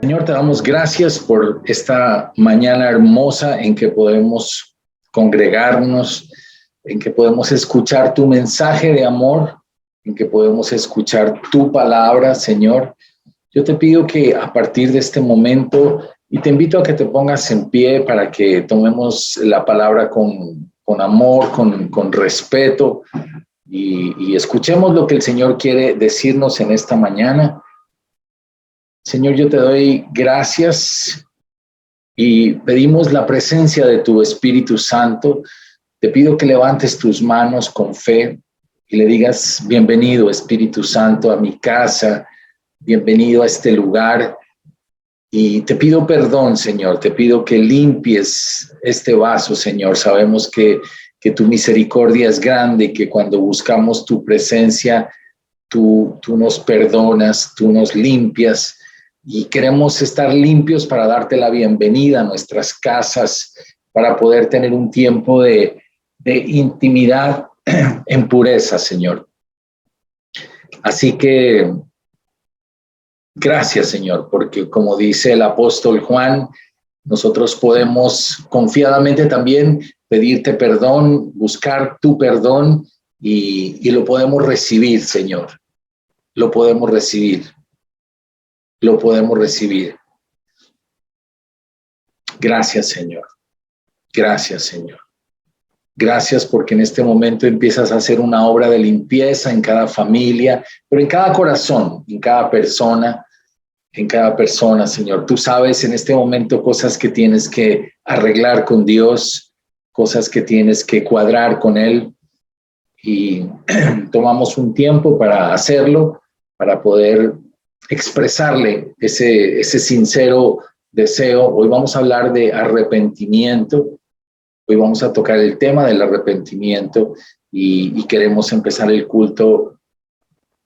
Señor, te damos gracias por esta mañana hermosa en que podemos congregarnos, en que podemos escuchar tu mensaje de amor, en que podemos escuchar tu palabra, Señor. Yo te pido que a partir de este momento, y te invito a que te pongas en pie para que tomemos la palabra con amor, con respeto, y escuchemos lo que el Señor quiere decirnos en esta mañana. Señor, yo te doy gracias y pedimos la presencia de tu Espíritu Santo. Te pido que levantes tus manos con fe y le digas: bienvenido, Espíritu Santo, a mi casa, bienvenido a este lugar. Y te pido perdón, Señor, te pido que limpies este vaso, Señor. Sabemos que tu misericordia es grande y que cuando buscamos tu presencia, tú nos perdonas, tú nos limpias. Y queremos estar limpios para darte la bienvenida a nuestras casas, para poder tener un tiempo de intimidad en pureza, Señor. Así que gracias, Señor, porque como dice el apóstol Juan, nosotros podemos confiadamente también pedirte perdón, buscar tu perdón y lo podemos recibir, Señor. Lo podemos recibir. Lo podemos recibir. Gracias, Señor. Gracias, Señor. Gracias porque en este momento empiezas a hacer una obra de limpieza en cada familia, pero en cada corazón, en cada persona, Señor. Tú sabes en este momento cosas que tienes que arreglar con Dios, cosas que tienes que cuadrar con Él, y tomamos un tiempo para hacerlo, para poder expresarle ese sincero deseo. Hoy vamos a hablar de arrepentimiento. Hoy vamos a tocar el tema del arrepentimiento y queremos empezar el culto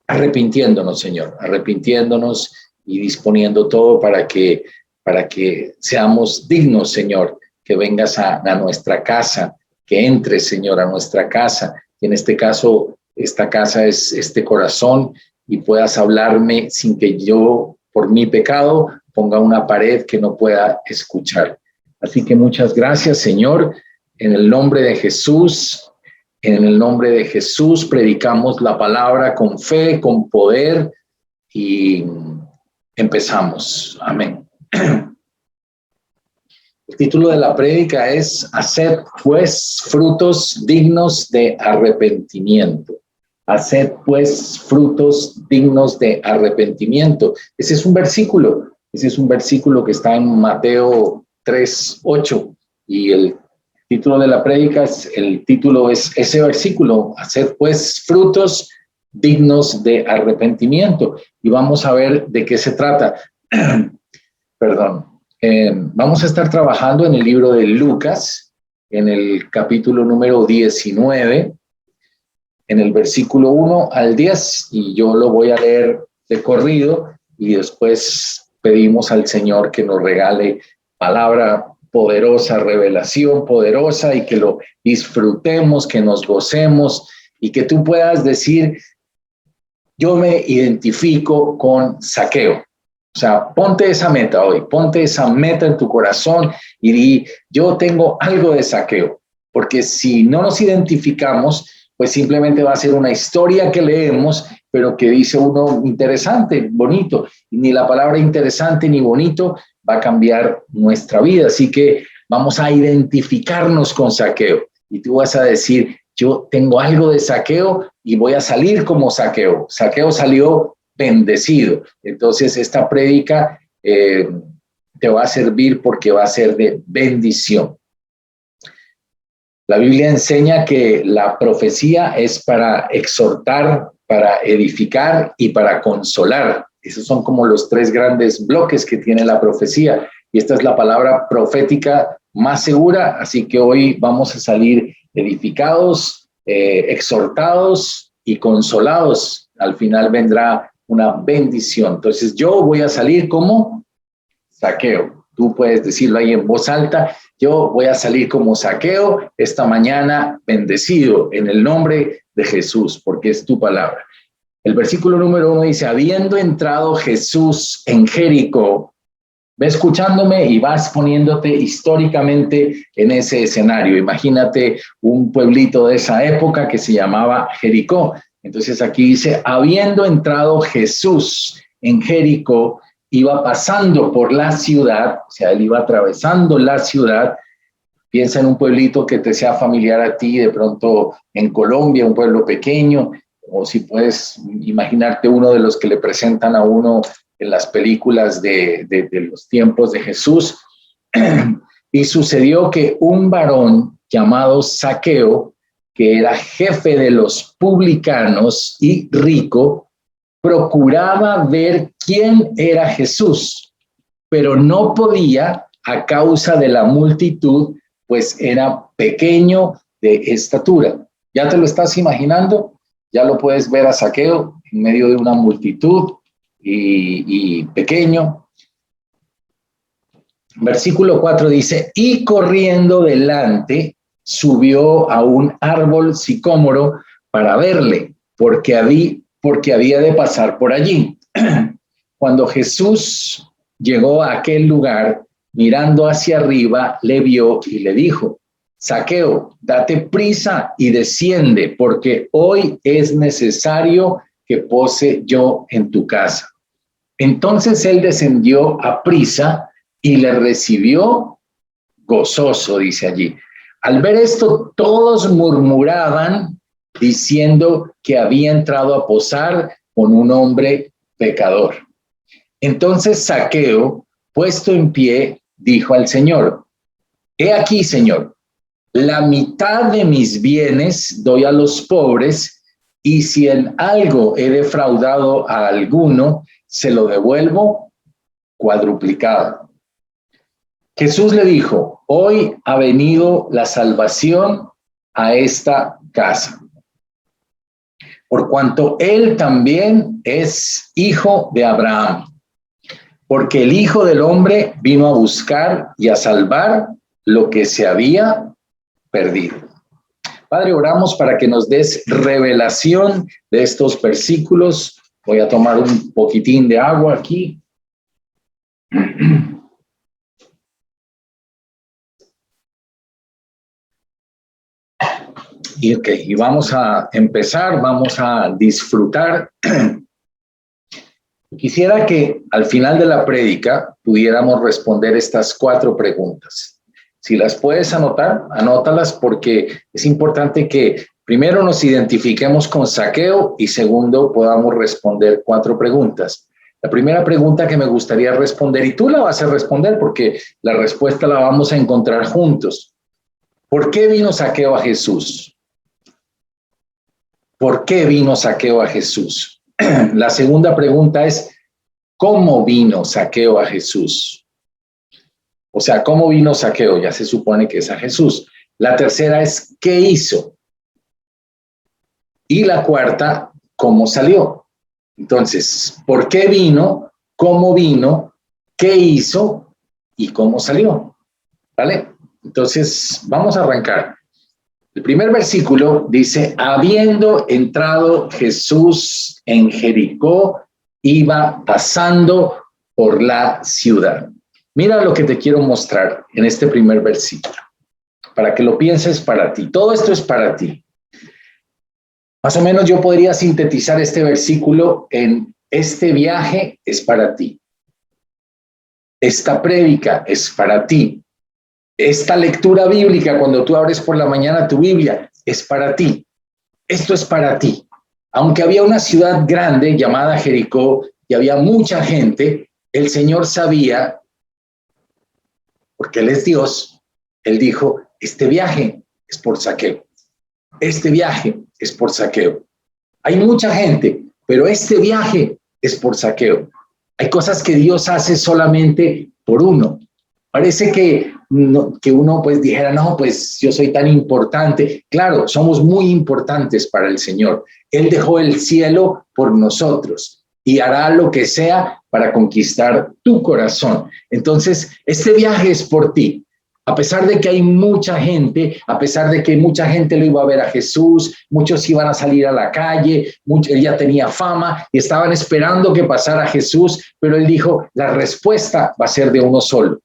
arrepintiéndonos, Señor, arrepintiéndonos y disponiendo todo para que seamos dignos, Señor, que vengas a nuestra casa, que entres, Señor, a nuestra casa. Y en este caso, esta casa es este corazón, y puedas hablarme sin que yo, por mi pecado, ponga una pared que no pueda escuchar. Así que muchas gracias, Señor. En el nombre de Jesús, predicamos la palabra con fe, con poder, y empezamos. Amén. El título de la prédica es: Haced pues frutos dignos de arrepentimiento. Haced pues frutos dignos de arrepentimiento. Ese es un versículo que está en Mateo 3:8, y el título de la prédica es ese versículo: haced pues frutos dignos de arrepentimiento. Y vamos a ver de qué se trata. Perdón. Vamos a estar trabajando en el libro de Lucas, en el capítulo número 19, en el versículo 1 al 10, y yo lo voy a leer de corrido, y después pedimos al Señor que nos regale palabra poderosa, revelación poderosa, y que lo disfrutemos, que nos gocemos, y que tú puedas decir: yo me identifico con Zaqueo. O sea, ponte esa meta hoy, ponte esa meta en tu corazón y di: yo tengo algo de Zaqueo. Porque si no nos identificamos, pues simplemente va a ser una historia que leemos, pero que dice uno: interesante, bonito. Y ni la palabra interesante ni bonito va a cambiar nuestra vida. Así que vamos a identificarnos con Zaqueo. Y tú vas a decir: yo tengo algo de Zaqueo y voy a salir como Zaqueo. Zaqueo salió bendecido. Entonces esta prédica te va a servir porque va a ser de bendición. La Biblia enseña que la profecía es para exhortar, para edificar y para consolar. Esos son como los tres grandes bloques que tiene la profecía, y esta es la palabra profética más segura. Así que hoy vamos a salir edificados, exhortados y consolados. Al final vendrá una bendición. Entonces yo voy a salir como Zaqueo. Tú puedes decirlo ahí en voz alta: yo voy a salir como Zaqueo esta mañana, bendecido en el nombre de Jesús, porque es tu palabra. El versículo número 1 dice: habiendo entrado Jesús en Jericó, Ve escuchándome y vas poniéndote históricamente en ese escenario. Imagínate un pueblito de esa época que se llamaba Jericó. Entonces aquí dice, habiendo entrado Jesús en Jericó, iba pasando por la ciudad, o sea, él iba atravesando la ciudad. Piensa en un pueblito que te sea familiar a ti, de pronto en Colombia, un pueblo pequeño, o si puedes imaginarte uno de los que le presentan a uno en las películas de los tiempos de Jesús. Y sucedió que un varón llamado Zaqueo, que era jefe de los publicanos y rico, procuraba ver quién era Jesús, pero no podía a causa de la multitud, pues era pequeño de estatura. ¿Ya te lo estás imaginando? Ya lo puedes ver a Zaqueo en medio de una multitud y pequeño. Versículo 4 dice, y corriendo delante, subió a un árbol sicómoro para verle, porque había de pasar por allí. Cuando Jesús llegó a aquel lugar, mirando hacia arriba, le vio y le dijo, Zaqueo, date prisa y desciende, porque hoy es necesario que pose yo en tu casa. Entonces él descendió a prisa y le recibió gozoso, dice allí. Al ver esto, todos murmuraban diciendo que había entrado a posar con un hombre pecador. Entonces Zaqueo, puesto en pie, dijo al Señor, he aquí, Señor, la mitad de mis bienes doy a los pobres, y si en algo he defraudado a alguno, se lo devuelvo cuadruplicado. Jesús le dijo, hoy ha venido la salvación a esta casa, por cuanto él también es hijo de Abraham, porque el Hijo del Hombre vino a buscar y a salvar lo que se había perdido. Padre, oramos para que nos des revelación de estos versículos. Voy a tomar un poquitín de agua aquí. Y vamos a empezar, vamos a disfrutar. Quisiera que al final de la prédica pudiéramos responder estas 4 preguntas. Si las puedes anotar, anótalas, porque es importante que primero nos identifiquemos con Zaqueo y segundo podamos responder 4 preguntas. La primera pregunta que me gustaría responder, y tú la vas a responder porque la respuesta la vamos a encontrar juntos. ¿Por qué vino Zaqueo a Jesús? ¿Por qué vino Zaqueo a Jesús? La segunda pregunta es, ¿cómo vino Zaqueo a Jesús? O sea, ¿cómo vino Zaqueo? Ya se supone que es a Jesús. La tercera es, ¿qué hizo? Y la cuarta, ¿cómo salió? Entonces, ¿por qué vino? ¿Cómo vino? ¿Qué hizo? ¿Y cómo salió? ¿Vale? Entonces, vamos a arrancar. El primer versículo dice, habiendo entrado Jesús en Jericó, iba pasando por la ciudad. Mira lo que te quiero mostrar en este primer versículo, para que lo pienses para ti. Todo esto es para ti. Más o menos yo podría sintetizar este versículo en este viaje es para ti. Esta prédica es para ti. Esta lectura bíblica, cuando tú abres por la mañana tu Biblia, es para ti. Esto es para ti. Aunque había una ciudad grande llamada Jericó y había mucha gente, el Señor sabía, porque Él es Dios, Él dijo, este viaje es por Zaqueo. Este viaje es por Zaqueo. Hay mucha gente, pero este viaje es por Zaqueo. Hay cosas que Dios hace solamente por uno. Parece que uno pues dijera, no, pues yo soy tan importante. Claro, somos muy importantes para el Señor. Él dejó el cielo por nosotros y hará lo que sea para conquistar tu corazón. Entonces, este viaje es por ti. A pesar de que hay mucha gente, a pesar de que mucha gente lo iba a ver a Jesús, muchos iban a salir a la calle, él ya tenía fama y estaban esperando que pasara Jesús, pero él dijo, la respuesta va a ser de uno solo.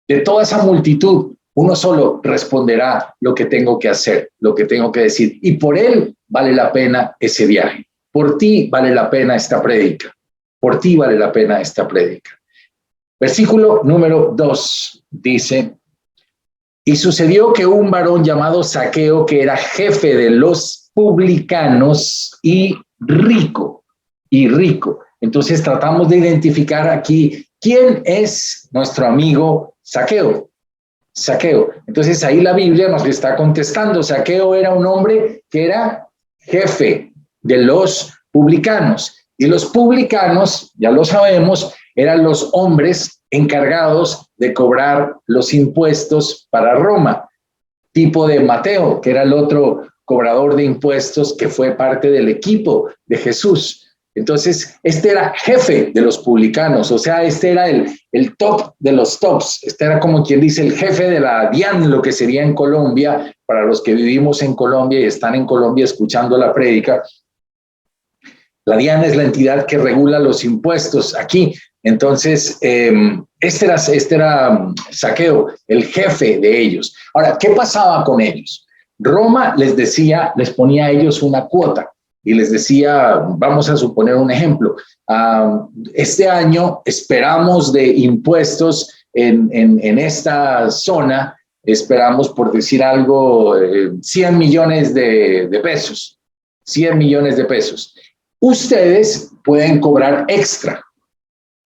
De toda esa multitud, uno solo responderá lo que tengo que hacer, lo que tengo que decir. Y por él vale la pena ese viaje. Por ti vale la pena esta prédica. Por ti vale la pena esta prédica. Versículo número 2 dice, y sucedió que un varón llamado Zaqueo, que era jefe de los publicanos y rico. Entonces tratamos de identificar aquí quién es nuestro amigo Zaqueo. Entonces ahí la Biblia nos está contestando. Zaqueo era un hombre que era jefe de los publicanos. Y los publicanos, ya lo sabemos, eran los hombres encargados de cobrar los impuestos para Roma, tipo de Mateo, que era el otro cobrador de impuestos que fue parte del equipo de Jesús. Entonces, este era jefe de los publicanos, o sea, este era el top de los tops, este era como quien dice el jefe de la DIAN, lo que sería en Colombia, para los que vivimos en Colombia y están en Colombia escuchando la prédica. La DIAN es la entidad que regula los impuestos aquí. Entonces, este era Zaqueo, el jefe de ellos. Ahora, ¿qué pasaba con ellos? Roma les ponía a ellos una cuota y les decía, vamos a suponer un ejemplo, este año esperamos de impuestos en esta zona, esperamos, por decir algo, 100 millones de pesos, 100 millones de pesos. Ustedes pueden cobrar extra.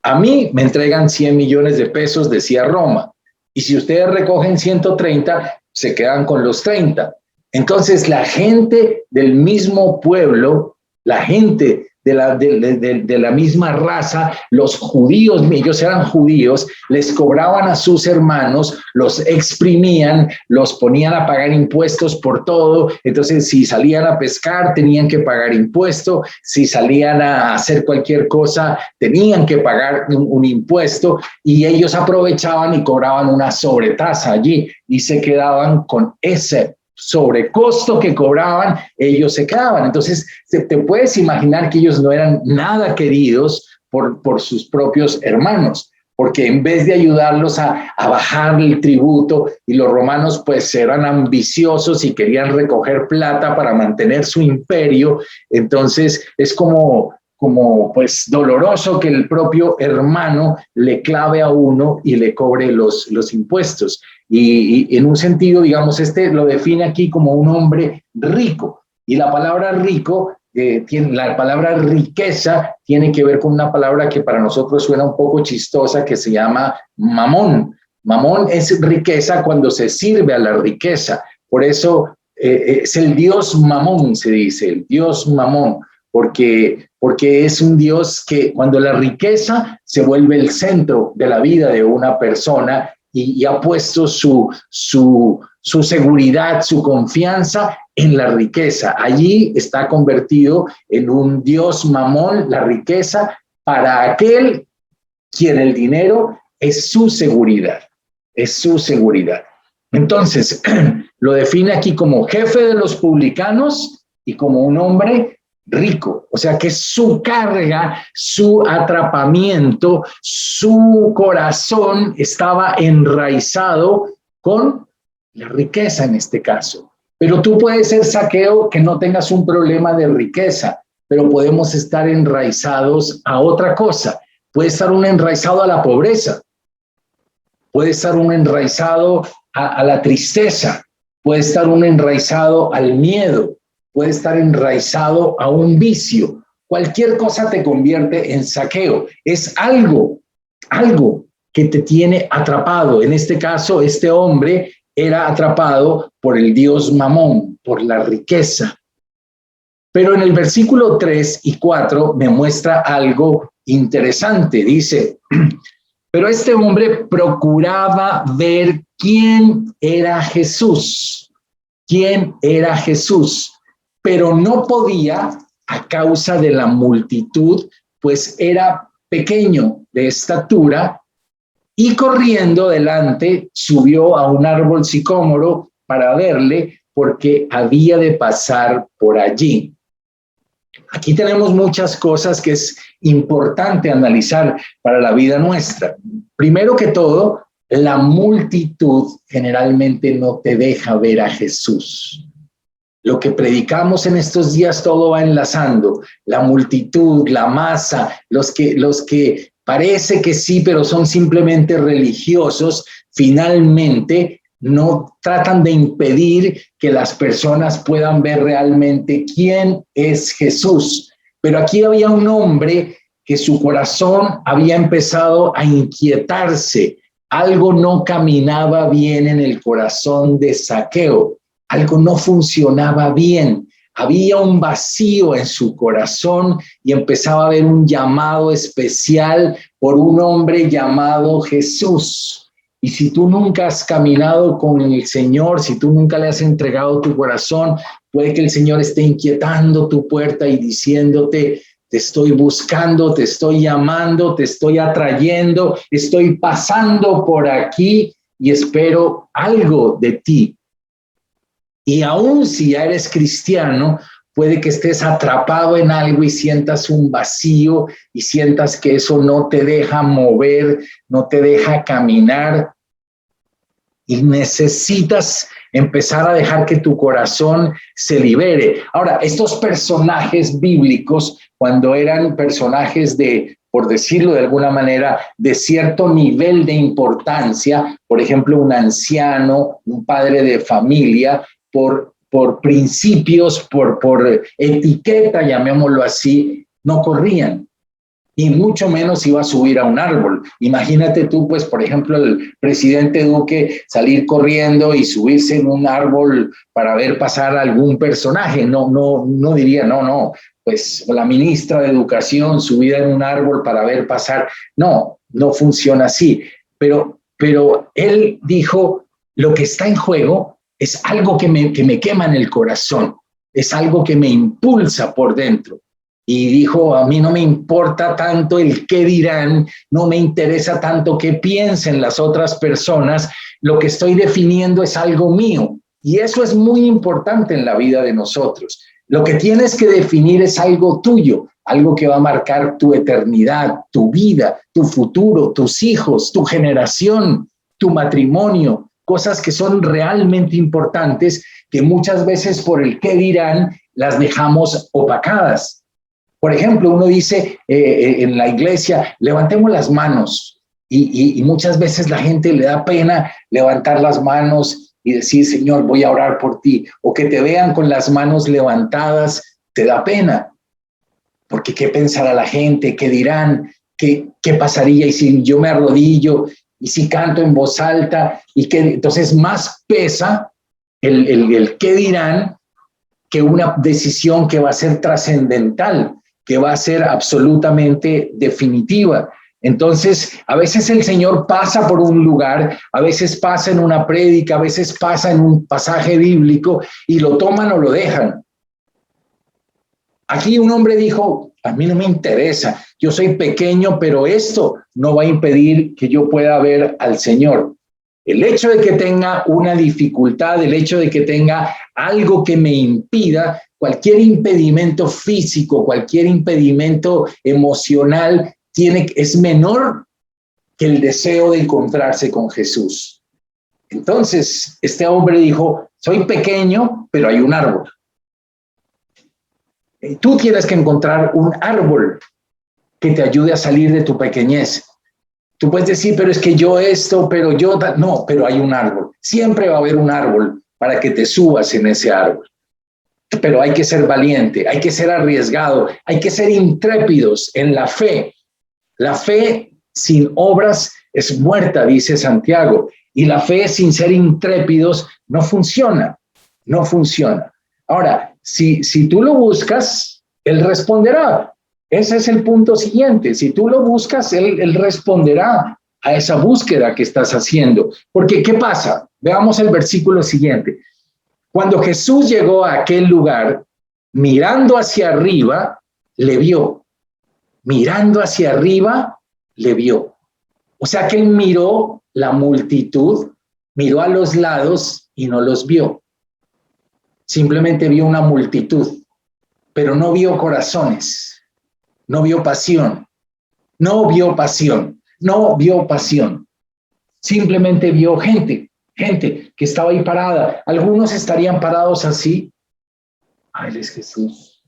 A mí me entregan 100 millones de pesos, decía Roma, y si ustedes recogen 130, se quedan con los 30. Entonces, la gente del mismo pueblo, la gente de la misma raza, los judíos, ellos eran judíos, les cobraban a sus hermanos, los exprimían, los ponían a pagar impuestos por todo. Entonces, si salían a pescar, tenían que pagar impuesto. Si salían a hacer cualquier cosa, tenían que pagar un impuesto, y ellos aprovechaban y cobraban una sobretasa allí y se quedaban con ese sobrecosto que cobraban, ellos se quedaban. Entonces, te puedes imaginar que ellos no eran nada queridos por sus propios hermanos, porque en vez de ayudarlos a bajar el tributo, y los romanos pues eran ambiciosos y querían recoger plata para mantener su imperio, entonces es como pues doloroso que el propio hermano le clave a uno y le cobre los impuestos. Y en un sentido, digamos, lo define aquí como un hombre rico. Y la palabra rico, la palabra riqueza tiene que ver con una palabra que para nosotros suena un poco chistosa, que se llama mamón. Mamón es riqueza cuando se sirve a la riqueza. Por eso es el dios mamón, se dice, el dios mamón, porque es un dios que cuando la riqueza se vuelve el centro de la vida de una persona, y ha puesto su seguridad, su confianza en la riqueza. Allí está convertido en un dios mamón, la riqueza, para aquel quien el dinero es su seguridad, es su seguridad. Entonces, lo define aquí como jefe de los publicanos y como un hombre rico, o sea que su carga, su atrapamiento, su corazón estaba enraizado con la riqueza en este caso. Pero tú puedes ser Zaqueo que no tengas un problema de riqueza, pero podemos estar enraizados a otra cosa. Puede estar uno enraizado a la pobreza, puede estar uno enraizado a la tristeza, puede estar uno enraizado al miedo, puede estar enraizado a un vicio. Cualquier cosa te convierte en Zaqueo. Es algo que te tiene atrapado. En este caso, este hombre era atrapado por el dios Mamón, por la riqueza. Pero en el versículo 3 y 4 me muestra algo interesante. Dice, pero este hombre procuraba ver quién era Jesús. ¿Quién era Jesús? Pero no podía a causa de la multitud, pues era pequeño de estatura y corriendo delante subió a un árbol sicómoro para verle, porque había de pasar por allí. Aquí tenemos muchas cosas que es importante analizar para la vida nuestra. Primero que todo, la multitud generalmente no te deja ver a Jesús. Lo que predicamos en estos días, todo va enlazando. La multitud, la masa, los que parece que sí, pero son simplemente religiosos, finalmente no tratan de impedir que las personas puedan ver realmente quién es Jesús. Pero aquí había un hombre que su corazón había empezado a inquietarse. Algo no caminaba bien en el corazón de Zaqueo. Algo no funcionaba bien. Había un vacío en su corazón y empezaba a haber un llamado especial por un hombre llamado Jesús. Y si tú nunca has caminado con el Señor, si tú nunca le has entregado tu corazón, puede que el Señor esté inquietando tu puerta y diciéndote: te estoy buscando, te estoy llamando, te estoy atrayendo, estoy pasando por aquí y espero algo de ti. Y aún si ya eres cristiano, puede que estés atrapado en algo y sientas un vacío y sientas que eso no te deja mover, no te deja caminar. Y necesitas empezar a dejar que tu corazón se libere. Ahora, estos personajes bíblicos, cuando eran personajes de, por decirlo de alguna manera, de cierto nivel de importancia, por ejemplo, un anciano, un padre de familia, por principios, por etiqueta, llamémoslo así, no corrían. Y mucho menos iba a subir a un árbol. Imagínate tú, pues, por ejemplo, el presidente Duque salir corriendo y subirse en un árbol para ver pasar a algún personaje. No diría, no, pues la ministra de Educación subida en un árbol para ver pasar. No funciona así. Pero él dijo, lo que está en juego es algo que me quema en el corazón, es algo que me impulsa por dentro. Y dijo, a mí no me importa tanto el qué dirán, no me interesa tanto qué piensen las otras personas, lo que estoy definiendo es algo mío. Y eso es muy importante en la vida de nosotros. Lo que tienes que definir es algo tuyo, algo que va a marcar tu eternidad, tu vida, tu futuro, tus hijos, tu generación, tu matrimonio, cosas que son realmente importantes, que muchas veces por el qué dirán las dejamos opacadas. Por ejemplo, uno dice en la iglesia, levantemos las manos, y muchas veces la gente le da pena levantar las manos y decir, Señor, voy a orar por ti, o que te vean con las manos levantadas, te da pena, porque ¿qué pensará la gente? ¿Qué dirán? ¿Qué pasaría? Y si yo me arrodillo, y si canto en voz alta, y que entonces más pesa el qué dirán que una decisión que va a ser trascendental, que va a ser absolutamente definitiva. Entonces, a veces el Señor pasa por un lugar, a veces pasa en una prédica, a veces pasa en un pasaje bíblico y lo toman o lo dejan. Aquí un hombre dijo, a mí no me interesa, yo soy pequeño, pero esto no va a impedir que yo pueda ver al Señor. El hecho de que tenga una dificultad, el hecho de que tenga algo que me impida, cualquier impedimento físico, cualquier impedimento emocional, es menor que el deseo de encontrarse con Jesús. Entonces, este hombre dijo, soy pequeño, pero hay un árbol. Tú tienes que encontrar un árbol que te ayude a salir de tu pequeñez. Tú puedes decir, pero es que yo esto, pero yo... No, pero hay un árbol. Siempre va a haber un árbol para que te subas en ese árbol. Pero hay que ser valiente, hay que ser arriesgado, hay que ser intrépidos en la fe. La fe sin obras es muerta, dice Santiago. Y la fe sin ser intrépidos no funciona, no funciona. Ahora, si tú lo buscas, Él responderá. Ese es el punto siguiente. Si tú lo buscas, él responderá a esa búsqueda que estás haciendo. Porque, ¿qué pasa? Veamos el versículo siguiente. Cuando Jesús llegó a aquel lugar, mirando hacia arriba, le vio. Mirando hacia arriba, le vio. O sea que él miró la multitud, miró a los lados y no los vio. Simplemente vio una multitud, pero no vio corazones, no vio pasión, no vio pasión, no vio pasión. Simplemente vio gente que estaba ahí parada. Algunos estarían parados así. Ah, Él es Jesús,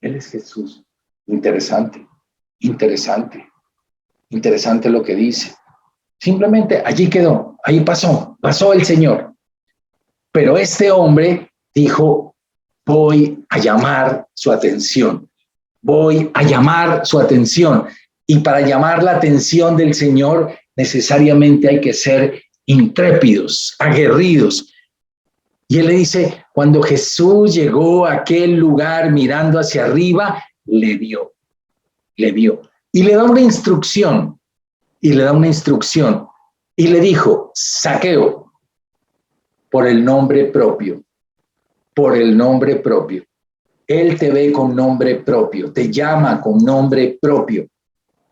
Él es Jesús. Interesante, interesante, interesante lo que dice. Simplemente allí quedó, ahí pasó el Señor. Pero este hombre dijo, voy a llamar su atención, voy a llamar su atención. Y para llamar la atención del Señor necesariamente hay que ser intrépidos, aguerridos. Y él le dice, cuando Jesús llegó a aquel lugar mirando hacia arriba, le vio. Y le da una instrucción, y le dijo, Zaqueo, por el nombre propio. Él te ve con nombre propio, te llama con nombre propio.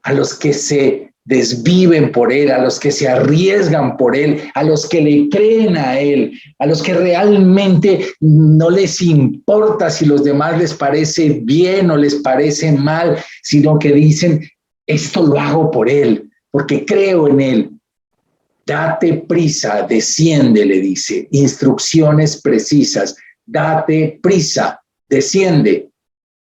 A los que se desviven por él, a los que se arriesgan por él, a los que le creen a él, a los que realmente no les importa si los demás les parece bien o les parece mal, sino que dicen, esto lo hago por él, porque creo en él. Date prisa, desciende, le dice, instrucciones precisas, date prisa, desciende.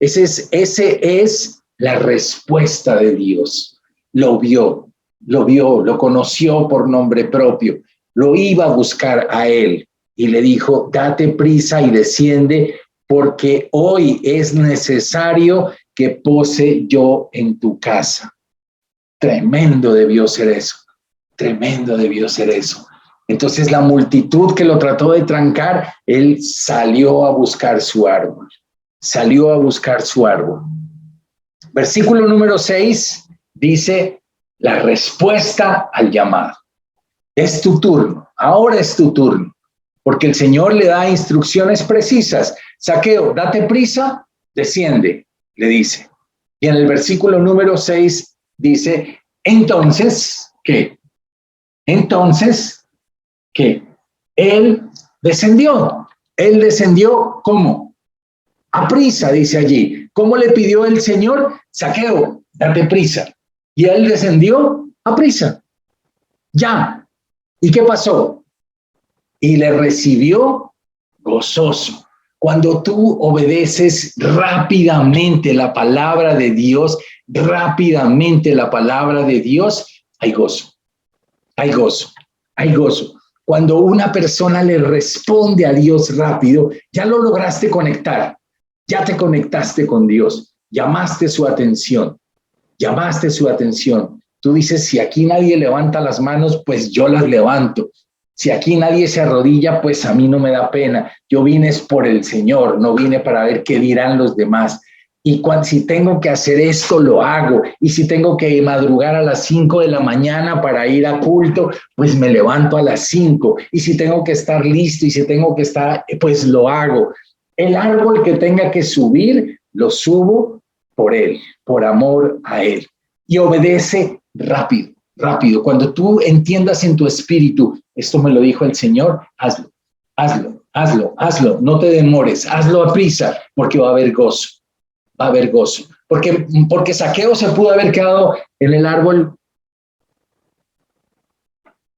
Ese es la respuesta de Dios. Lo vio, lo conoció por nombre propio, lo iba a buscar a él y le dijo, date prisa y desciende porque hoy es necesario que pose yo en tu casa. Tremendo debió ser eso. Entonces la multitud que lo trató de trancar, él salió a buscar su árbol. Versículo número 6 dice, la respuesta al llamado. Es tu turno, ahora es tu turno, porque el Señor le da instrucciones precisas. Zaqueo, date prisa, desciende, le dice. Y en el versículo número 6 dice, entonces, ¿qué? Él descendió. ¿Cómo? A prisa, dice allí. ¿Cómo le pidió el Señor? Zaqueo, date prisa. Y él descendió a prisa. Ya. ¿Y qué pasó? Y le recibió gozoso. Cuando tú obedeces rápidamente la palabra de Dios, hay gozo. Cuando una persona le responde a Dios rápido, ya lo lograste conectar, ya te conectaste con Dios, llamaste su atención. Tú dices, si aquí nadie levanta las manos, pues yo las levanto. Si aquí nadie se arrodilla, pues a mí no me da pena. Yo vine es por el Señor, no vine para ver qué dirán los demás. Y si tengo que hacer esto, lo hago. Y si tengo que madrugar a las 5 de la mañana para ir a culto, pues me levanto a las 5. Y si tengo que estar listo y si tengo que estar, pues lo hago. El árbol que tenga que subir, lo subo por él, por amor a él. Y obedece rápido. Cuando tú entiendas en tu espíritu, esto me lo dijo el Señor, hazlo. No te demores, hazlo a prisa, porque va a haber gozo. Porque Zaqueo se pudo haber quedado en el árbol.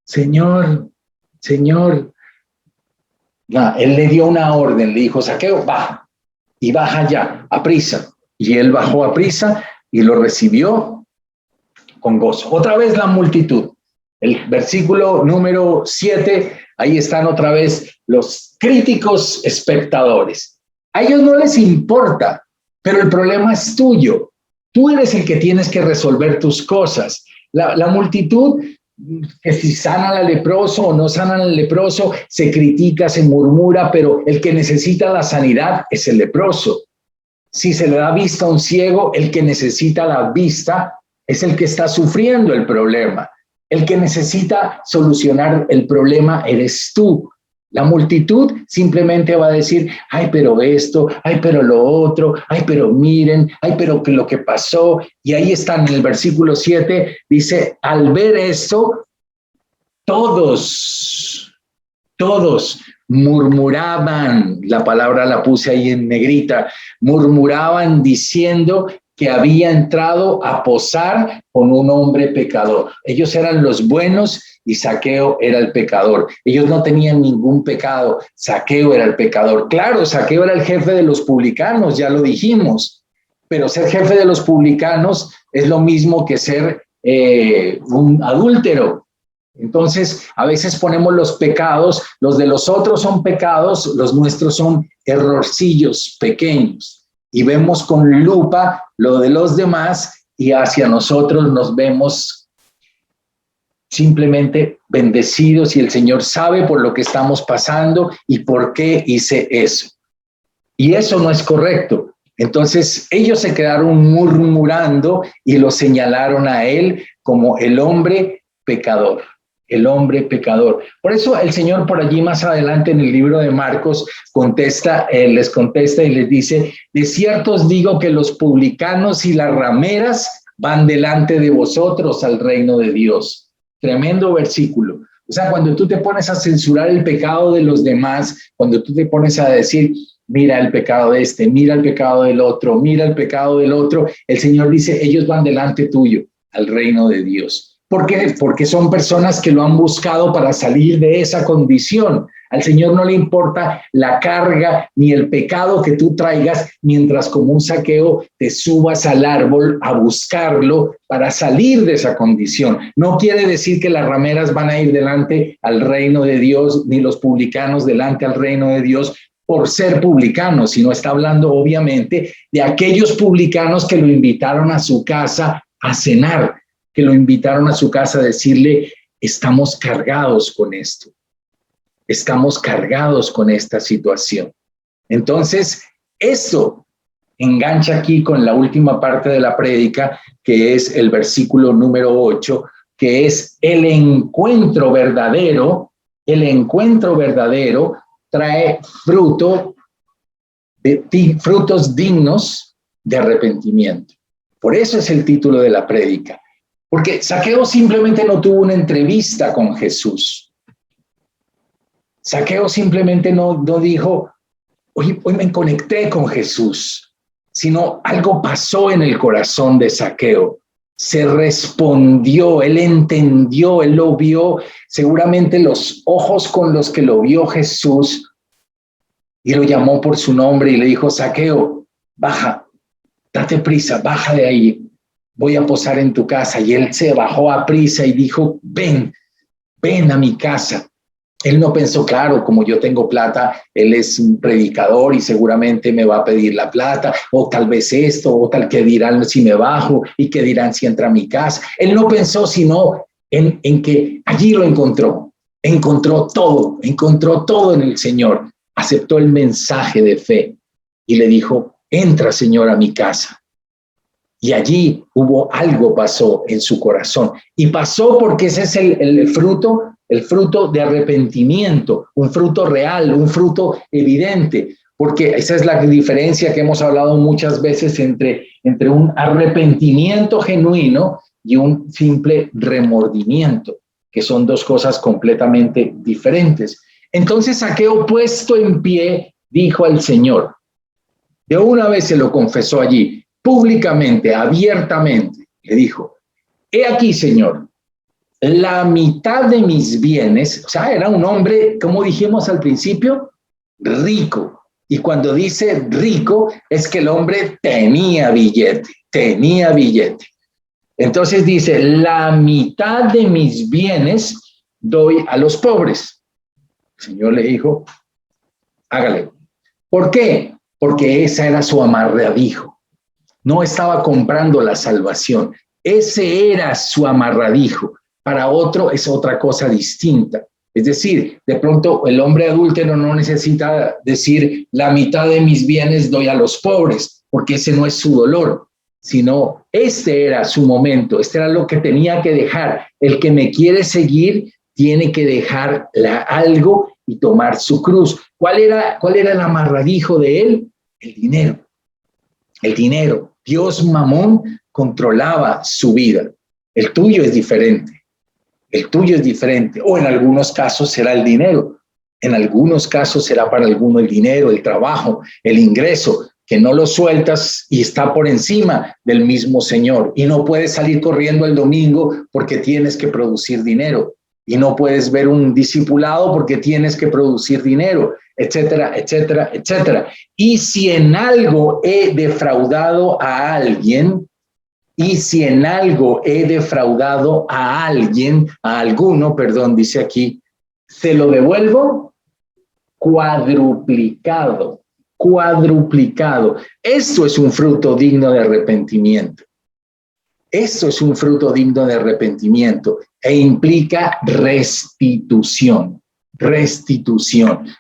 Señor. No, él le dio una orden, le dijo, Zaqueo, baja. Y baja ya, a prisa. Y él bajó a prisa y lo recibió con gozo. Otra vez la multitud. El versículo número 7, ahí están otra vez los críticos espectadores. A ellos no les importa, pero el problema es tuyo. Tú eres el que tienes que resolver tus cosas. La multitud, que si sanan al leproso o no sanan al leproso, se critica, se murmura, pero el que necesita la sanidad es el leproso. Si se le da vista a un ciego, el que necesita la vista es el que está sufriendo el problema. El que necesita solucionar el problema eres tú. La multitud simplemente va a decir, ay, pero esto, ay, pero lo otro, ay, pero miren, ay, pero que lo que pasó. Y ahí está en el versículo 7, dice, al ver esto, todos murmuraban, la palabra la puse ahí en negrita, murmuraban diciendo que había entrado a posar con un hombre pecador. Ellos eran los buenos y Zaqueo era el pecador. Ellos no tenían ningún pecado, Zaqueo era el pecador. Claro, Zaqueo era el jefe de los publicanos, ya lo dijimos, pero ser jefe de los publicanos es lo mismo que ser un adúltero. Entonces, a veces ponemos los pecados, los de los otros son pecados, los nuestros son errorcillos pequeños. Y vemos con lupa lo de los demás y hacia nosotros nos vemos simplemente bendecidos y el Señor sabe por lo que estamos pasando y por qué hice eso. Y eso no es correcto. Entonces ellos se quedaron murmurando y lo señalaron a él como el hombre pecador. El hombre pecador. Por eso el Señor por allí más adelante en el libro de Marcos les contesta y les dice, de cierto os digo que los publicanos y las rameras van delante de vosotros al reino de Dios. Tremendo versículo. O sea, cuando tú te pones a censurar el pecado de los demás, cuando tú te pones a decir, mira el pecado de este, mira el pecado del otro, mira el pecado del otro, el Señor dice, ellos van delante tuyo al reino de Dios. ¿Por qué? Porque son personas que lo han buscado para salir de esa condición. Al Señor no le importa la carga ni el pecado que tú traigas, mientras como un Zaqueo te subas al árbol a buscarlo para salir de esa condición. No quiere decir que las rameras van a ir delante al reino de Dios, ni los publicanos delante al reino de Dios por ser publicanos, sino está hablando obviamente de aquellos publicanos que lo invitaron a su casa a cenar, que lo invitaron a su casa a decirle, estamos cargados con esto, estamos cargados con esta situación. Entonces, eso engancha aquí con la última parte de la prédica, que es el versículo número 8, que es el encuentro verdadero trae frutos dignos de arrepentimiento. Por eso es el título de la prédica. Porque Zaqueo simplemente no tuvo una entrevista con Jesús. Zaqueo simplemente no dijo, hoy me conecté con Jesús, sino algo pasó en el corazón de Zaqueo. Se respondió, él entendió, él lo vio, seguramente los ojos con los que lo vio Jesús, y lo llamó por su nombre y le dijo, Zaqueo, baja, date prisa, baja de ahí. Voy a posar en tu casa. Y él se bajó a prisa y dijo, ven a mi casa. Él no pensó, claro, como yo tengo plata, él es un predicador y seguramente me va a pedir la plata, o tal vez esto, o tal que dirán si me bajo y qué dirán si entra a mi casa. Él no pensó sino en que allí lo encontró todo en el Señor. Aceptó el mensaje de fe y le dijo, entra, Señor, a mi casa. Y allí algo pasó en su corazón. Y pasó porque ese es el fruto de arrepentimiento, un fruto real, un fruto evidente. Porque esa es la diferencia que hemos hablado muchas veces entre un arrepentimiento genuino y un simple remordimiento, que son dos cosas completamente diferentes. Entonces Zaqueo, puesto en pie, dijo al Señor. De una vez se lo confesó allí. Públicamente, abiertamente, le dijo, he aquí, Señor, la mitad de mis bienes, o sea, era un hombre, como dijimos al principio, rico. Y cuando dice rico, es que el hombre tenía billete. Entonces dice, la mitad de mis bienes doy a los pobres. El Señor le dijo, hágale. ¿Por qué? Porque esa era su amarradijo. No estaba comprando la salvación. Ese era su amarradijo. Para otro es otra cosa distinta. Es decir, de pronto el hombre adúltero no necesita decir la mitad de mis bienes doy a los pobres, porque ese no es su dolor, sino este era su momento, este era lo que tenía que dejar. El que me quiere seguir tiene que dejar algo y tomar su cruz. ¿Cuál era el amarradijo de él? El dinero. El dinero. Dios Mamón controlaba su vida. El tuyo es diferente. El tuyo es diferente. O en algunos casos será el dinero. En algunos casos será para alguno el dinero, el trabajo, el ingreso, que no lo sueltas y está por encima del mismo Señor. Y no puedes salir corriendo el domingo porque tienes que producir dinero. Y no puedes ver un discipulado porque tienes que producir dinero, etcétera, etcétera, etcétera. Y si en algo he defraudado a alguien, a alguno, perdón, dice aquí, se lo devuelvo cuadruplicado. Esto es un fruto digno de arrepentimiento. Esto es un fruto digno de arrepentimiento e implica restitución.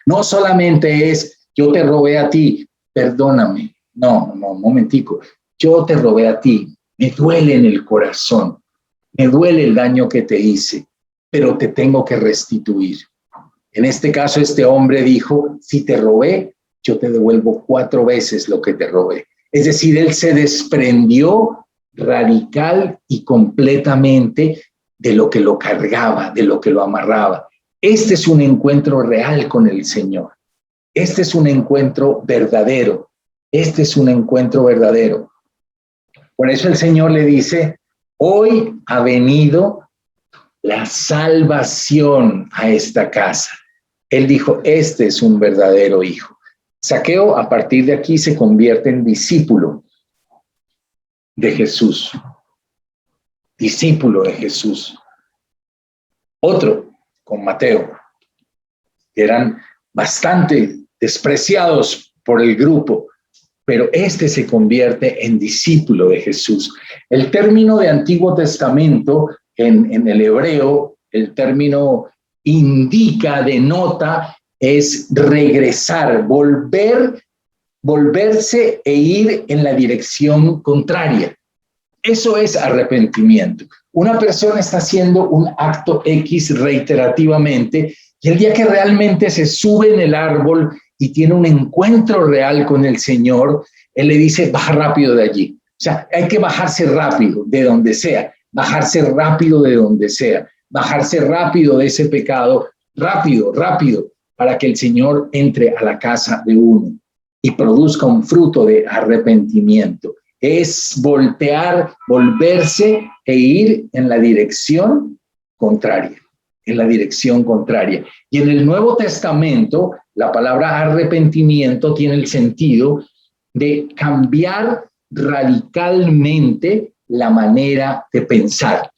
No solamente es, yo te robé a ti, perdóname. No, un momentico. Yo te robé a ti, me duele en el corazón, me duele el daño que te hice, pero te tengo que restituir. En este caso, este hombre dijo, si te robé, yo te devuelvo 4 veces lo que te robé. Es decir, él se desprendió radical y completamente de lo que lo cargaba, de lo que lo amarraba. Este es un encuentro real con el Señor. Este es un encuentro verdadero. Por eso el Señor le dice, hoy ha venido la salvación a esta casa. Él dijo, este es un verdadero hijo. Zaqueo, a partir de aquí, se convierte en discípulo de Jesús. Otro, con Mateo, que eran bastante despreciados por el grupo, pero este se convierte en discípulo de Jesús. El término de Antiguo Testamento, en el hebreo, el término indica, denota, es regresar, volverse e ir en la dirección contraria. Eso es arrepentimiento. Una persona está haciendo un acto X reiterativamente y el día que realmente se sube en el árbol y tiene un encuentro real con el Señor, Él le dice, baja rápido de allí. O sea, hay que bajarse rápido de donde sea, bajarse rápido de ese pecado, rápido, para que el Señor entre a la casa de uno y produzca un fruto de arrepentimiento. Es volverse e ir en la dirección contraria. Y en el Nuevo Testamento, la palabra arrepentimiento tiene el sentido de cambiar radicalmente la manera de pensar.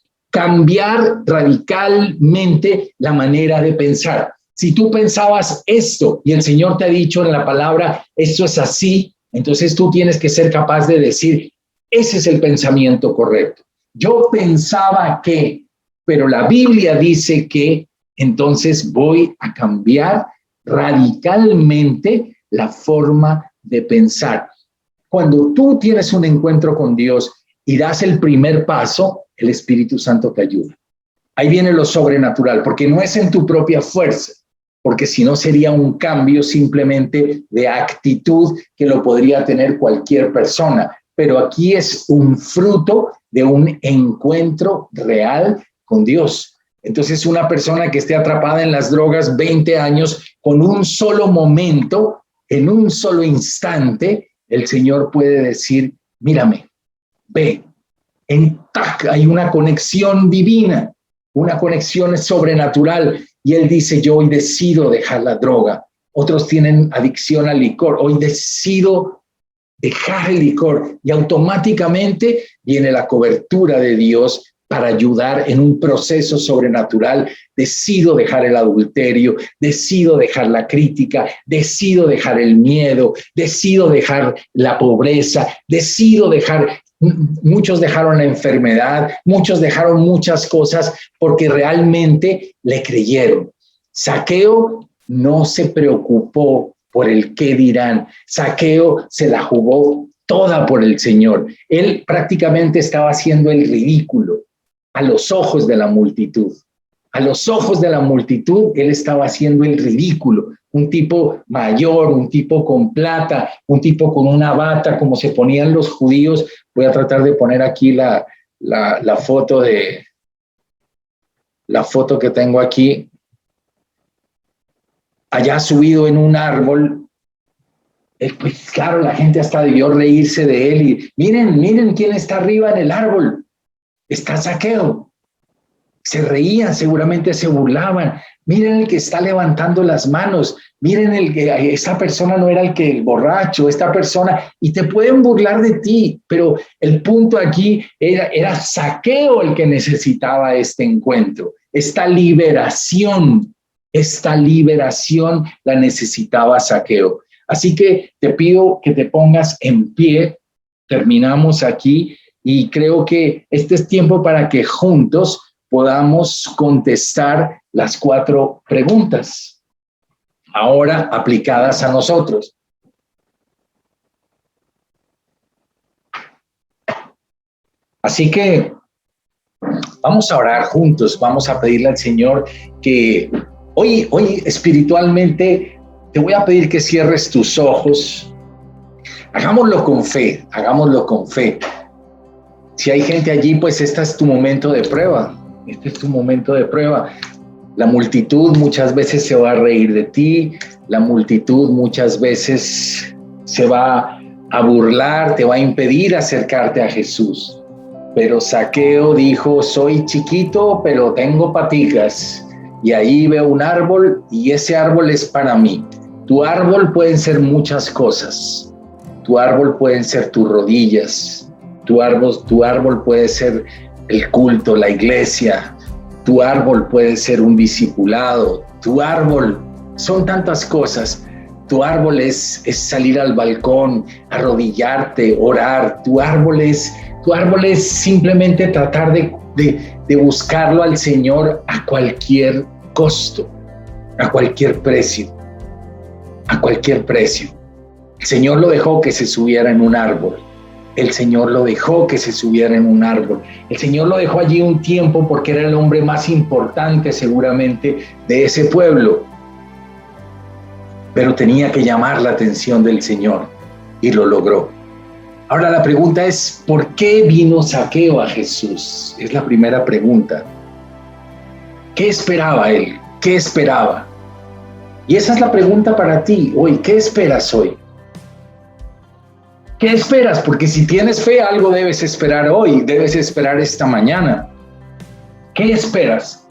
Si tú pensabas esto y el Señor te ha dicho en la palabra, esto es así, entonces tú tienes que ser capaz de decir, ese es el pensamiento correcto. Yo pensaba que, pero la Biblia dice que, entonces voy a cambiar radicalmente la forma de pensar. Cuando tú tienes un encuentro con Dios y das el primer paso, el Espíritu Santo te ayuda. Ahí viene lo sobrenatural, porque no es en tu propia fuerza, porque si no sería un cambio simplemente de actitud que lo podría tener cualquier persona. Pero aquí es un fruto de un encuentro real con Dios. Entonces, una persona que esté atrapada en las drogas 20 años, con un solo momento, en un solo instante, el Señor puede decir, mírame, ve, hay una conexión divina, una conexión sobrenatural. Y él dice, yo hoy decido dejar la droga. Otros tienen adicción al licor. Hoy decido dejar el licor. Y automáticamente viene la cobertura de Dios para ayudar en un proceso sobrenatural. Decido dejar el adulterio, decido dejar la crítica, decido dejar el miedo, decido dejar la pobreza, decido dejar... Muchos dejaron la enfermedad, muchos dejaron muchas cosas porque realmente le creyeron. Zaqueo no se preocupó por el qué dirán. Zaqueo se la jugó toda por el Señor. Él prácticamente estaba haciendo el ridículo a los ojos de la multitud. A los ojos de la multitud, él estaba haciendo el ridículo. Un tipo mayor, un tipo con plata, un tipo con una bata, como se ponían los judíos. Voy a tratar de poner aquí la foto que tengo aquí. Allá subido en un árbol, pues claro, la gente hasta debió reírse de él. Y miren quién está arriba en el árbol. Está Zaqueo. Se reían, seguramente se burlaban. Miren el que está levantando las manos. Miren esta persona no era el borracho, esta persona, y te pueden burlar de ti, pero el punto aquí era Zaqueo el que necesitaba este encuentro, esta liberación la necesitaba Zaqueo. Así que te pido que te pongas en pie, terminamos aquí, y creo que este es tiempo para que juntos podamos contestar las 4 preguntas, ahora aplicadas a nosotros. Así que vamos a orar juntos, vamos a pedirle al Señor que hoy espiritualmente te voy a pedir que cierres tus ojos. Hagámoslo con fe, Si hay gente allí, pues este es tu momento de prueba. La multitud muchas veces se va a reír de ti, la multitud muchas veces se va a burlar, te va a impedir acercarte a Jesús. Pero Zaqueo dijo, soy chiquito, pero tengo paticas, y ahí veo un árbol, y ese árbol es para mí. Tu árbol pueden ser muchas cosas. Tu árbol pueden ser tus rodillas, tu árbol puede ser el culto, la iglesia, tu árbol puede ser un discipulado, tu árbol son tantas cosas. Tu árbol es salir al balcón, arrodillarte, orar. Tu árbol es simplemente tratar de buscarlo al Señor a cualquier costo, a cualquier precio. El Señor lo dejó que se subiera en un árbol. El Señor lo dejó allí un tiempo porque era el hombre más importante seguramente de ese pueblo. Pero tenía que llamar la atención del Señor y lo logró. Ahora la pregunta es, ¿por qué vino Zaqueo a Jesús? Es la primera pregunta. ¿Qué esperaba él? ¿Qué esperaba? Y esa es la pregunta para ti hoy. ¿Qué esperas hoy? ¿Qué esperas? Porque si tienes fe, algo debes esperar hoy, debes esperar esta mañana. ¿Qué esperas?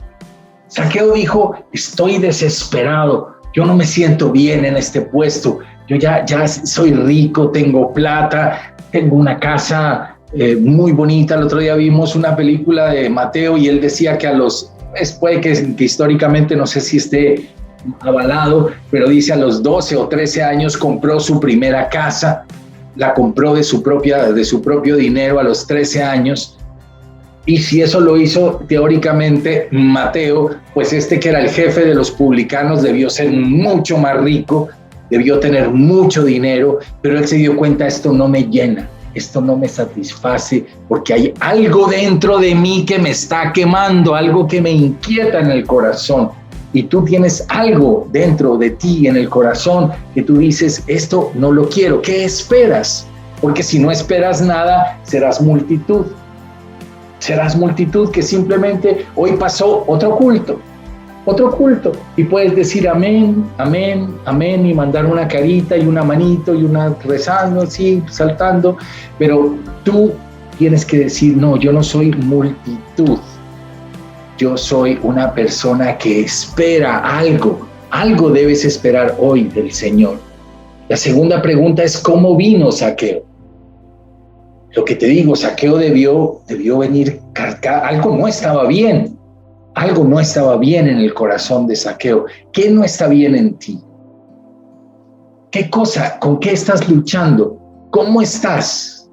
Zaqueo dijo, estoy desesperado, yo no me siento bien en este puesto, yo ya soy rico, tengo plata, tengo una casa muy bonita. El otro día vimos una película de Mateo y él decía que puede que propósito no sé si esté avalado, pero dice a los 12 o 13 años compró su primera casa. La compró de su propio dinero a los 13 años. Y si eso lo hizo teóricamente Mateo, pues que era el jefe de los publicanos debió ser mucho más rico, debió tener mucho dinero, pero él se dio cuenta, esto no me llena, esto no me satisface, porque hay algo dentro de mí que me está quemando, algo que me inquieta en el corazón. Y tú tienes algo dentro de ti, en el corazón, que tú dices, esto no lo quiero. ¿Qué esperas? Porque si no esperas nada, serás multitud. Serás multitud que simplemente hoy pasó otro culto. Y puedes decir amén, amén, amén, y mandar una carita y una manito y una rezando, así, saltando. Pero tú tienes que decir, no, yo no soy multitud. Yo soy una persona que espera algo debes esperar hoy del Señor. La segunda pregunta es, ¿cómo vino Zaqueo? Lo que te digo, Zaqueo debió venir cargado, algo no estaba bien en el corazón de Zaqueo. ¿Qué no está bien en ti? ¿Qué cosa, con qué estás luchando? ¿Cómo estás?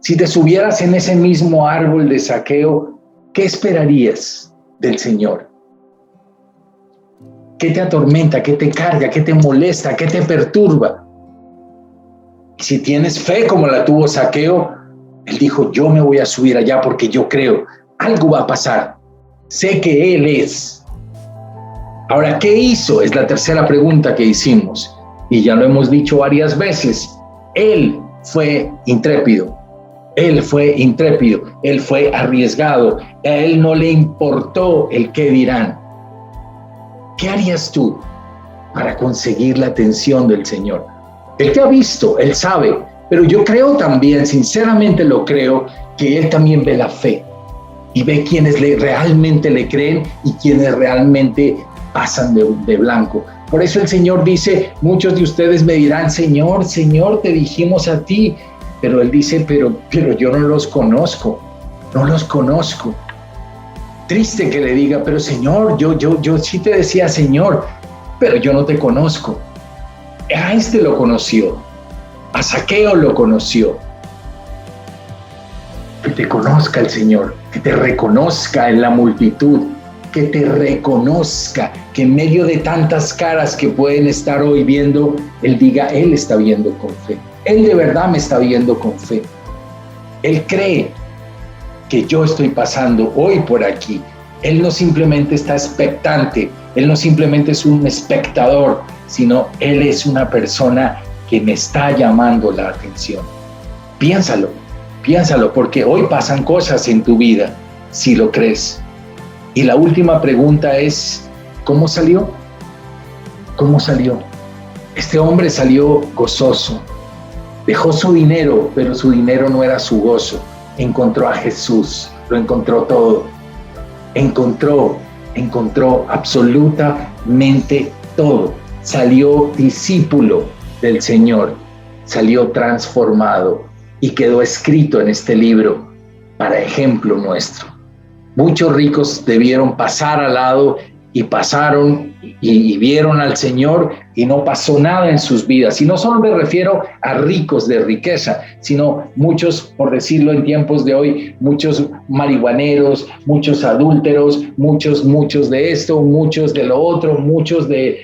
Si te subieras en ese mismo árbol de Zaqueo, ¿qué esperarías del Señor? ¿Qué te atormenta? ¿Qué te carga? ¿Qué te molesta? ¿Qué te perturba? Si tienes fe como la tuvo Zaqueo, él dijo, yo me voy a subir allá porque yo creo, algo va a pasar. sé que Él es. Ahora, ¿qué hizo? Es la tercera pregunta que hicimos y ya lo hemos dicho varias veces. Él fue intrépido. Él fue intrépido, él fue arriesgado, a él no le importó el qué dirán. ¿Qué harías tú para conseguir la atención del Señor? Él te ha visto, él sabe, pero yo creo también, sinceramente lo creo, que él también ve la fe y ve quienes realmente le creen y quienes realmente pasan de blanco. Por eso el Señor dice, muchos de ustedes me dirán, Señor, Señor, te dijimos a ti. Pero él dice, pero yo no los conozco, no los conozco. Triste que le diga, pero Señor, yo sí te decía Señor, pero yo no te conozco. A este lo conoció, a Zaqueo lo conoció. Que te conozca el Señor, que te reconozca en la multitud, que te reconozca, que en medio de tantas caras que pueden estar hoy viendo, Él diga, Él está viendo con fe. Él de verdad me está viendo con fe. Él cree que yo estoy pasando hoy por aquí. Él no simplemente está expectante, Él no simplemente es un espectador, sino Él es una persona que me está llamando la atención. Piénsalo, porque hoy pasan cosas en tu vida, si lo crees. Y la última pregunta es, ¿cómo salió? ¿Cómo salió? Este hombre salió gozoso. Dejó su dinero, pero su dinero no era su gozo. Encontró a Jesús, lo encontró todo. Encontró absolutamente todo. Salió discípulo del Señor, salió transformado y quedó escrito en este libro para ejemplo nuestro. Muchos ricos debieron pasar al lado y pasaron y vieron al Señor y no pasó nada en sus vidas. Y no solo me refiero a ricos de riqueza, sino muchos, por decirlo en tiempos de hoy, muchos marihuaneros, muchos adúlteros, muchos de esto, muchos de lo otro, muchos de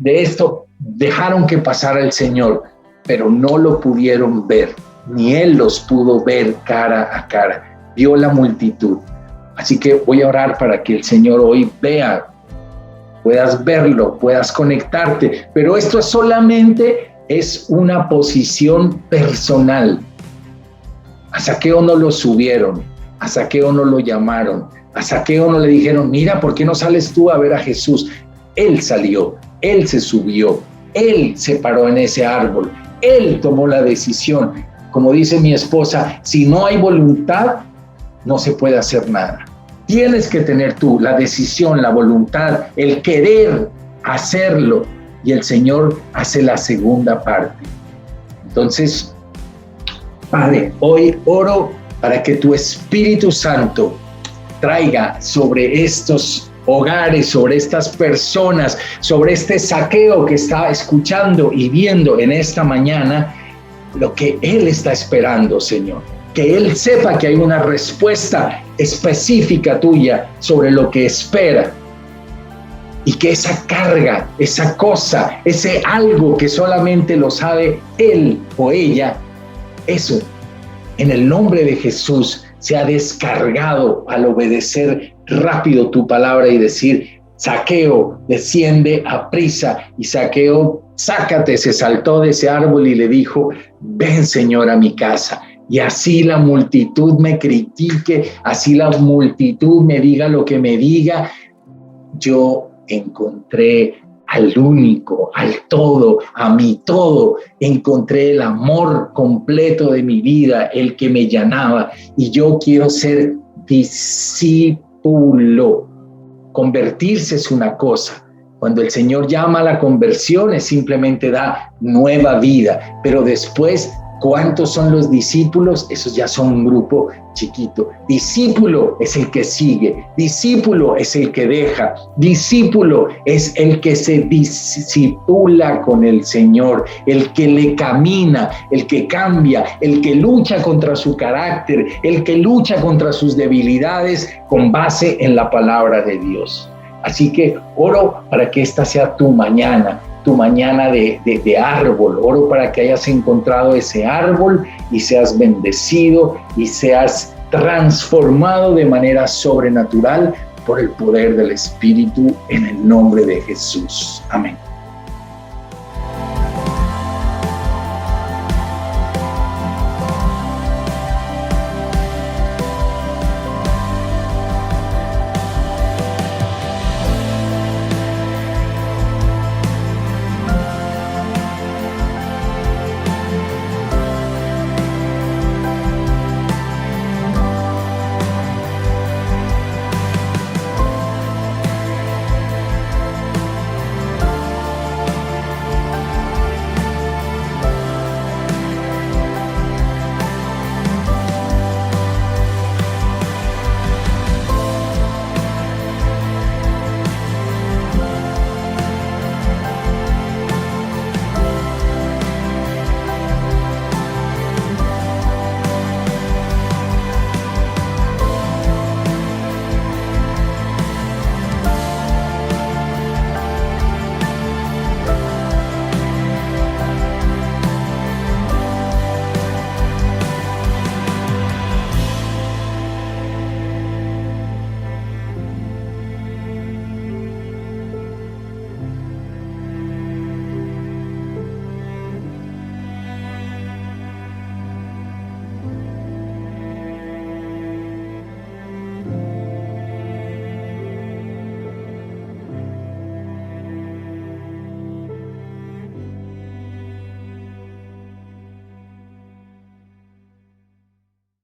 esto, dejaron que pasara el Señor, pero no lo pudieron ver, ni Él los pudo ver cara a cara. Vio la multitud. Así que voy a orar para que el Señor hoy vea, puedas verlo, puedas conectarte, pero esto solamente es una posición personal. A Zaqueo no lo subieron, a Zaqueo no lo llamaron, a Zaqueo no le dijeron, mira, ¿por qué no sales tú a ver a Jesús? Él salió, él se subió, él se paró en ese árbol, él tomó la decisión. Como dice mi esposa, si no hay voluntad, no se puede hacer nada. Tienes que tener tú la decisión, la voluntad, el querer hacerlo, y el Señor hace la segunda parte. Entonces, Padre, hoy oro para que tu Espíritu Santo traiga sobre estos hogares, sobre estas personas, sobre este Zaqueo que está escuchando y viendo en esta mañana, lo que él está esperando, Señor. Que él sepa que hay una respuesta específica tuya sobre lo que espera. Y que esa carga, esa cosa, ese algo que solamente lo sabe él o ella, eso, en el nombre de Jesús, se ha descargado al obedecer rápido tu palabra y decir, Zaqueo, desciende a prisa. Y Zaqueo, sácate, se saltó de ese árbol y le dijo, ven, Señor, a mi casa. Y así la multitud me critique, así la multitud me diga lo que me diga, yo encontré al único, al todo, a mi todo. Encontré el amor completo de mi vida, el que me llenaba. Y yo quiero ser discípulo. Convertirse es una cosa. Cuando el Señor llama a la conversión, es simplemente da nueva vida. Pero después, ¿cuántos son los discípulos? Esos ya son un grupo chiquito. Discípulo es el que sigue, discípulo es el que deja, discípulo es el que se discipula con el Señor, el que le camina, el que cambia, el que lucha contra su carácter, el que lucha contra sus debilidades con base en la palabra de Dios. Así que oro para que esta sea tu mañana de árbol. Oro para que hayas encontrado ese árbol y seas bendecido y seas transformado de manera sobrenatural por el poder del Espíritu, en el nombre de Jesús. Amén.